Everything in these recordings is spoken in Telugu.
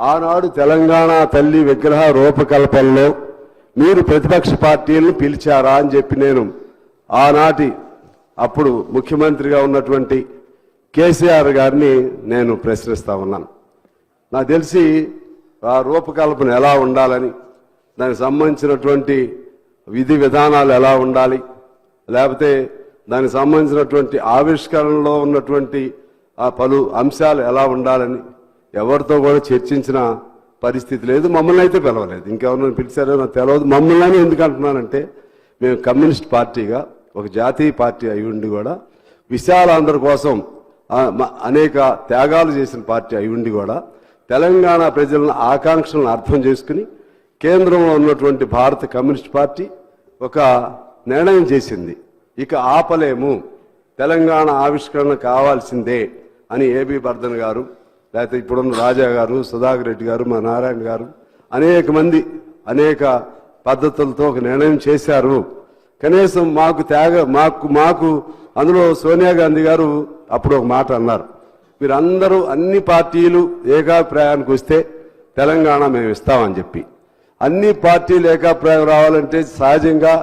ఆనాడు తెలంగాణ తల్లి విగ్రహ రూపకల్పనలో మీరు ప్రతిపక్ష పార్టీలను పిలిచారా అని చెప్పి నేను ఆనాటి అప్పుడు ముఖ్యమంత్రిగా ఉన్నటువంటి కేసీఆర్ గారిని నేను ప్రశ్నిస్తా ఉన్నాను. నాకు తెలిసి ఆ రూపకల్పన ఎలా ఉండాలని, దానికి సంబంధించినటువంటి విధి విధానాలు ఎలా ఉండాలి, లేకపోతే దానికి సంబంధించినటువంటి ఆవిష్కరణలో ఉన్నటువంటి ఆ పలు అంశాలు ఎలా ఉండాలని ఎవరితో కూడా చర్చించిన పరిస్థితి లేదు. మమ్మల్ని అయితే పిలవలేదు. ఇంకెవరిని పిలిచారో నాకు తెలియదు. మమ్మల్ని ఎందుకు అంటున్నానంటే, మేము కమ్యూనిస్ట్ పార్టీగా ఒక జాతీయ పార్టీ అయి ఉండి కూడా విశాలాంధ్ర కోసం అనేక త్యాగాలు చేసిన పార్టీ అయి ఉండి కూడా తెలంగాణ ప్రజల ఆకాంక్షలను అర్థం చేసుకుని కేంద్రంలో ఉన్నటువంటి భారత కమ్యూనిస్ట్ పార్టీ ఒక నిర్ణయం చేసింది. ఇక ఆపలేము, తెలంగాణ ఆవిష్కరణ కావాల్సిందే అని ఏబి బర్ధన్ గారు, లేకపోతే ఇప్పుడున్న రాజా గారు, సుధాకర్ రెడ్డి గారు, మా నారాయణ గారు అనేక మంది అనేక పద్ధతులతో ఒక నిర్ణయం చేశారు. కనీసం మాకు అందులో సోనియా గాంధీ గారు అప్పుడు ఒక మాట అన్నారు, మీరందరూ అన్ని పార్టీలు ఏకాభిప్రాయానికి వస్తే తెలంగాణ మేము ఇస్తామని చెప్పి. అన్ని పార్టీలు ఏకాభిప్రాయం రావాలంటే సహజంగా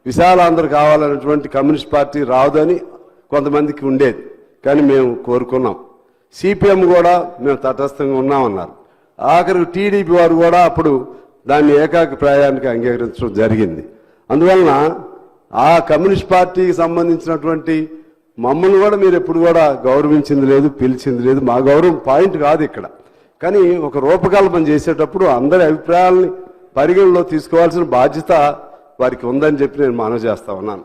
విశాలాంధ్ర కావాలన్నటువంటి కమ్యూనిస్ట్ పార్టీ రావదని కొంతమందికి ఉండేది. కానీ మేము కోరుకున్నాం. సిపిఎం కూడా మేము తటస్థంగా ఉన్నామన్నారు. ఆఖరికి టీడీపీ వారు కూడా అప్పుడు దాన్ని ఏకాభిప్రాయానికి అంగీకరించడం జరిగింది. అందువలన ఆ కమ్యూనిస్ట్ పార్టీకి సంబంధించినటువంటి మమ్మల్ని కూడా మీరు ఎప్పుడు కూడా గౌరవించింది లేదు, పిలిచింది లేదు. మా గౌరవం పాయింట్ కాదు ఇక్కడ. కానీ ఒక రూపకల్పన చేసేటప్పుడు అందరి అభిప్రాయాలని పరిగణలో తీసుకోవాల్సిన బాధ్యత వారికి ఉందని చెప్పి నేను మనవి చేస్తా ఉన్నాను.